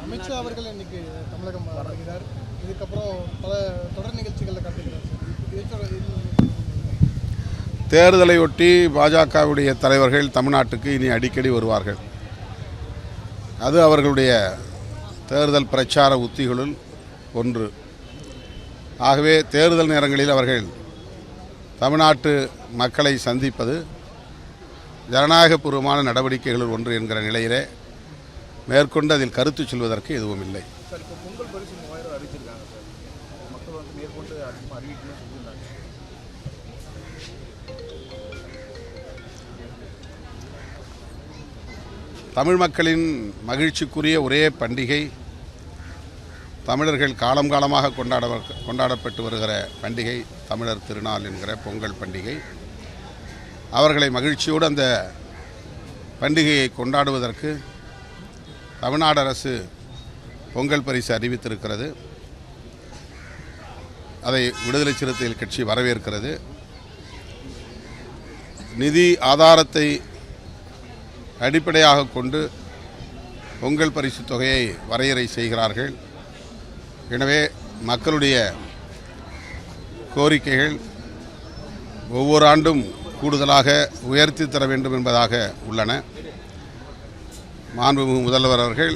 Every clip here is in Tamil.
அமித்ஷா அவர்கள் இன்னைக்கு தமிழகம் வருகிறார். இதுக்கப்புறம் பல தொடர் நிகழ்ச்சிகளில் கலந்துக்கிறார். தேர்தலையொட்டி பாஜகவுடைய தலைவர்கள் தமிழ்நாட்டுக்கு இனி அடிக்கடி வருவார்கள். அது அவர்களுடைய தேர்தல் பிரச்சார உத்திகளுள் ஒன்று. ஆகவே தேர்தல் நேரங்களில் அவர்கள் தமிழ்நாட்டு மக்களை சந்திப்பது ஜனநாயகபூர்வமான நடவடிக்கைகளுள் ஒன்று என்கிற நிலையிலே மேற்கொண்டு அதில் கருத்து சொல்வதற்கு எதுவும் இல்லை. சார், இப்போ பொங்கல் பரிசு 3000 அறிவிச்சிருக்காங்க சார். மக்கள் வந்து மேற்கொண்டு அறிவிக்கணும்னு சொல்லியிருந்தாங்க. தமிழ் மக்களின் மகிழ்ச்சிக்குரிய ஒரே பண்டிகை, தமிழர்கள் காலம் காலமாக கொண்டாடப்பட்டு வருகிற பண்டிகை தமிழர் திருநாள் என்கிற பொங்கல் பண்டிகை. அவர்களை மகிழ்ச்சியோடு அந்த பண்டிகையை கொண்டாடுவதற்கு தமிழ்நாடு அரசு பொங்கல் பரிசு அறிவித்திருக்கிறது. அதை விடுதலை சிறுத்தைகள் கட்சி வரவேற்கிறது. நிதி ஆதாரத்தை அடிப்படையாக கொண்டு பொங்கல் பரிசு தொகையை வரையறை செய்கிறார்கள். எனவே மக்களுடைய கோரிக்கைகள் ஒவ்வொரு ஆண்டும் கூடுதலாக உயர்த்தி தர வேண்டும் என்பதாக உள்ளன. மாண்புமிகு முதல்வர் அவர்கள்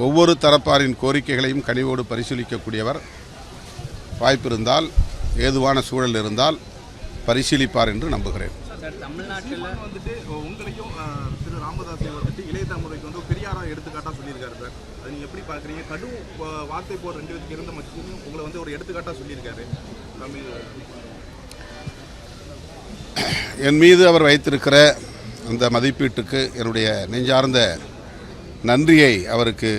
ஒவ்வொரு தரப்பாரின் கோரிக்கைகளையும் கனிவோடு பரிசீலிக்கக்கூடியவர். வாய்ப்பிருந்தால், ஏதுவான சூழல் இருந்தால் பரிசீலிப்பார் என்று நம்புகிறேன். தமிழ்நாட்டில் வந்துட்டு உங்களையும் திரு ராமதாஸை வந்துட்டு இளைய தலைமுறைக்கு வந்து பெரியாராக எடுத்துக்காட்டாக சொல்லியிருக்காரு சார். அது நீங்கள் எப்படி பார்க்குறீங்க? கடும் வார்த்தை போர் 2 பேருக்கு இருந்த மத்தியும் உங்களை வந்து ஒரு எடுத்துக்காட்டாக சொல்லியிருக்காரு. என் மீது அவர் வைத்திருக்கிற அந்த மதிப்பீட்டுக்கு என்னுடைய நெஞ்சார்ந்த நன்றியை அவருக்கு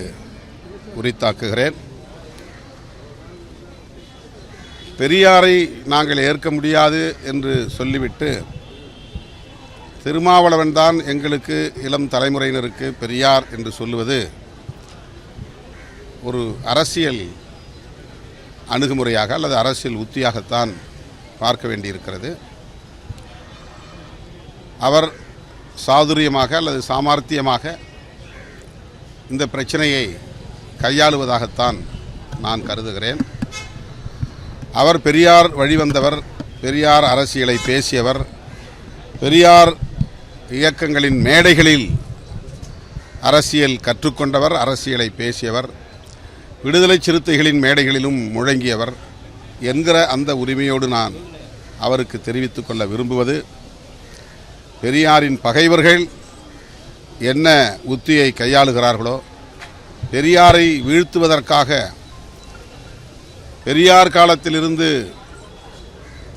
உரித்தாக்குகிறேன். பெரியாரை நாங்கள் ஏற்க முடியாது என்று சொல்லிவிட்டு திருமாவளவன் தான் எங்களுக்கு இளம் தலைமுறையினருக்கு பெரியார் என்று சொல்லுவது ஒரு அரசியல் அணுகுமுறையாக அல்லது அரசியல் உத்தியாகத்தான் பார்க்க வேண்டியிருக்கிறது. அவர் சாதுரியமாக அல்லது சாமர்த்தியமாக இந்த பிரச்சனையை கையாளுவதாகத்தான் நான் கருதுகிறேன். அவர் பெரியார் வழிவந்தவர், பெரியார் அரசியலை பேசியவர், பெரியார் இயக்கங்களின் மேடைகளில் அரசியல் கற்றுக்கொண்டவர், அரசியலை பேசியவர், விடுதலை சிறுத்தைகளின் மேடைகளிலும் முழங்கியவர் என்கிற அந்த உரிமையோடு நான் அவருக்கு தெரிவித்துக் கொள்ள விரும்புவது, பெரியாரின் பகைவர்கள் என்ன உத்தியை கையாளுகிறார்களோ, பெரியாரை வீழ்த்துவதற்காக பெரியார் காலத்திலிருந்து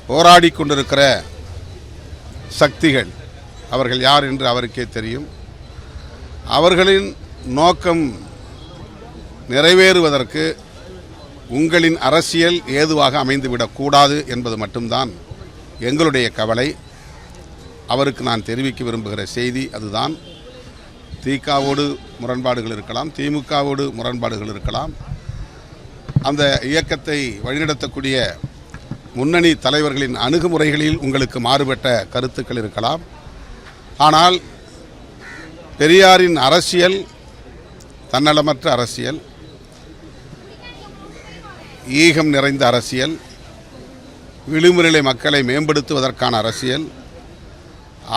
போராடி கொண்டிருக்கிற சக்திகள், அவர்கள் யார் என்று அவருக்கே தெரியும். அவர்களின் நோக்கம் நிறைவேறுவதற்கு உங்களின் அரசியல் ஏதுவாக அமைந்துவிடக்கூடாது என்பது மட்டும்தான் எங்களுடைய கவலை. அவருக்கு நான் தெரிவிக்க விரும்புகிற செய்தி அதுதான். திகாவோடு முரண்பாடுகள் இருக்கலாம், திமுகவோடு முரண்பாடுகள் இருக்கலாம், அந்த இயக்கத்தை வழிநடத்தக்கூடிய முன்னணி தலைவர்களின் அணுகுமுறைகளில் உங்களுக்கு மாறுபட்ட கருத்துக்கள் இருக்கலாம். ஆனால் பெரியாரின் அரசியல் தன்னலமற்ற அரசியல், ஈகம் நிறைந்த அரசியல், விளிம்புநிலை மக்களை மேம்படுத்துவதற்கான அரசியல்.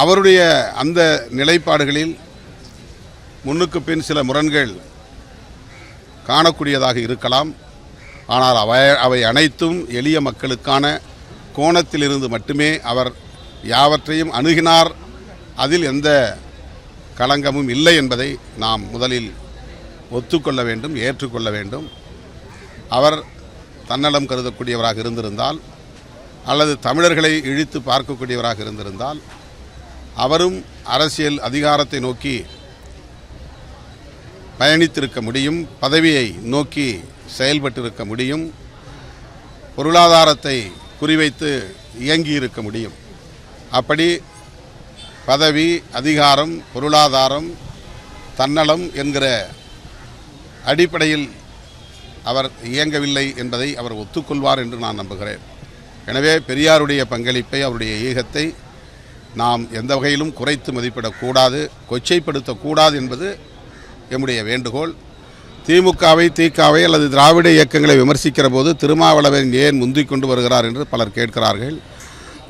அவருடைய அந்த நிலைப்பாடுகளில் முன்னுக்கு பின் சில முரண்கள் காணக்கூடியதாக இருக்கலாம். ஆனால் அவை அனைத்தும் எளிய மக்களுக்கான கோணத்திலிருந்து மட்டுமே அவர் யாவற்றையும் அணுகினார். அதில் எந்த களங்கமும் இல்லை என்பதை நாம் முதலில் ஒத்துக்கொள்ள வேண்டும், ஏற்றுக்கொள்ள வேண்டும். அவர் தன்னலம் கருதக்கூடியவராக இருந்திருந்தால் அல்லது தமிழர்களை இழித்து பார்க்கக்கூடியவராக இருந்திருந்தால் அவரும் அரசியல் அதிகாரத்தை நோக்கி பயணித்திருக்க முடியும், பதவியை நோக்கி செயல்பட்டிருக்க முடியும், பொருளாதாரத்தை குறிவைத்து இயங்கியிருக்க முடியும். அப்படி பதவி, அதிகாரம், பொருளாதாரம், தன்னலம் என்கிற அடிப்படையில் அவர் இயங்கவில்லை என்பதை அவர் ஒத்துக்கொள்வார் என்று நான் நம்புகிறேன். எனவே பெரியாருடைய பங்களிப்பை, அவருடைய ஈகத்தை நாம் எந்த வகையிலும் குறைத்து மதிப்பிடக்கூடாது, கொச்சைப்படுத்தக்கூடாது என்பது எம்முடைய வேண்டுகோள். திமுகவை திகாவை அல்லது திராவிட இயக்கங்களை விமர்சிக்கிற போது திருமாவளவன் ஏன் முந்திக் கொண்டு வருகிறார் என்று பலர் கேட்கிறார்கள்.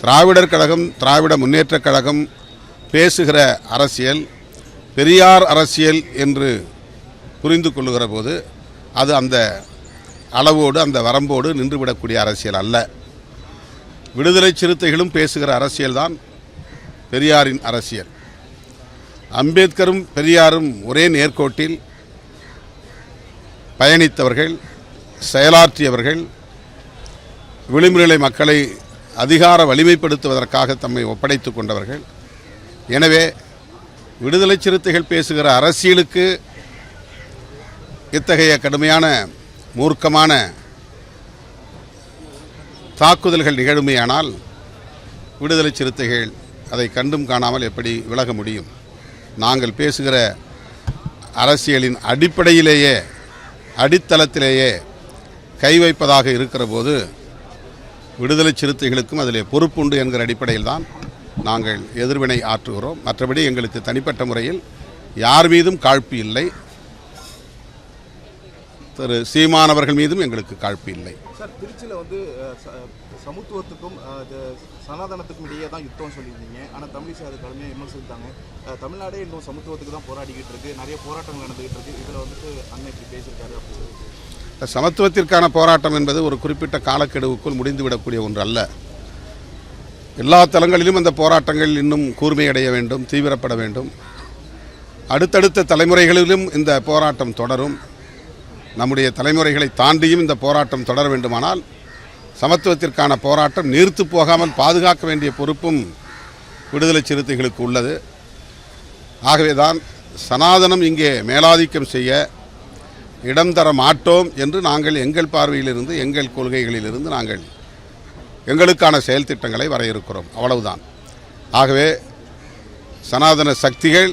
திராவிடர் கழகம், திராவிட முன்னேற்றக் கழகம் பேசுகிற அரசியல் பெரியார் அரசியல் என்று புரிந்து கொள்ளுகிற போது அது அந்த அளவோடு அந்த வரம்போடு நின்றுவிடக்கூடிய அரசியல் அல்ல. விடுதலை சிறுத்தைகளும் பேசுகிற அரசியல்தான் பெரியாரின் அரசியல். அம்பேத்கரும் பெரியாரும் ஒரே நேர்கோட்டில் பயணித்தவர்கள், செயலாற்றியவர்கள், விளிம்புநிலை மக்களை அதிகார வலிமைப்படுத்துவதற்காக தம்மை ஒப்படைத்து கொண்டவர்கள். எனவே விடுதலை சிறுத்தைகள் பேசுகிற அரசியலுக்கு இத்தகைய கடுமையான மூர்க்கமான தாக்குதல்கள் நிகழுமையானால் விடுதலை சிறுத்தைகள் அதை கண்டும் காணாமல் எப்படி விலக முடியும்? நாங்கள் பேசுகிற அரசியலின் அடிப்படையிலேயே அடித்தளத்திலேயே கை வைப்பதாக இருக்கிற போது விடுதலை சிறுத்தைகளுக்கும் அதிலே பொறுப்புண்டு என்கிற அடிப்படையில் தான் நாங்கள் எதிர்வினை ஆற்றுகிறோம். மற்றபடி எங்களுக்கு தனிப்பட்ட முறையில் யார் மீதும் காழ்ப்பு இல்லை. திரு சீமானவர்கள் மீதும் எங்களுக்கு காழ்ப்பு இல்லை. சார், திருச்சியில் வந்து சமத்துவத்துக்கும் சனாதனத்துக்கும் இடையே தான் யுத்தம் சொல்லியிருந்தீங்க. ஆனால் தமிழிசை அது கடுமையாக விமர்சித்தாங்க. தமிழ்நாடே இன்னும் சமத்துவத்துக்கு தான் போராடிக்கிட்டு இருக்கு, நிறைய போராட்டங்கள் நடந்துகிட்டு இருக்கு. இதில் வந்துட்டு அண்ணன் இப்படி பேசியிருக்காரு அப்படின்னு. சமத்துவத்திற்கான போராட்டம் என்பது ஒரு குறிப்பிட்ட காலக்கெடுவுக்குள் முடிந்துவிடக்கூடிய ஒன்று அல்ல. எல்லா தளங்களிலும் அந்த போராட்டங்கள் இன்னும் கூர்மையடைய வேண்டும், தீவிரப்பட வேண்டும். அடுத்தடுத்த தலைமுறைகளிலும் இந்த போராட்டம் தொடரும். நம்முடைய தலைமுறைகளை தாண்டியும் இந்த போராட்டம் தொடர வேண்டுமானால் சமத்துவத்திற்கான போராட்டம் நீர்த்து போகாமல் பாதுகாக்க வேண்டிய பொறுப்பும் விடுதலை சிறுத்தைகளுக்கு உள்ளது. ஆகவேதான் சனாதனம் இங்கே மேலாதிக்கம் செய்ய இடம் தர மாட்டோம் என்று நாங்கள் எங்கள் பார்வையிலிருந்து, எங்கள் கொள்கைகளிலிருந்து நாங்கள் எங்களுக்கான செயல் திட்டங்களை வரையறுக்கிறோம். அவ்வளவுதான். ஆகவே சனாதன சக்திகள்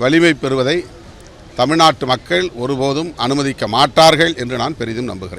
வலிமை பெறுவதை தமிழ்நாட்டு மக்கள் ஒருபோதும் அனுமதிக்க மாட்டார்கள் என்று நான் பெரிதும் நம்புகிறேன்.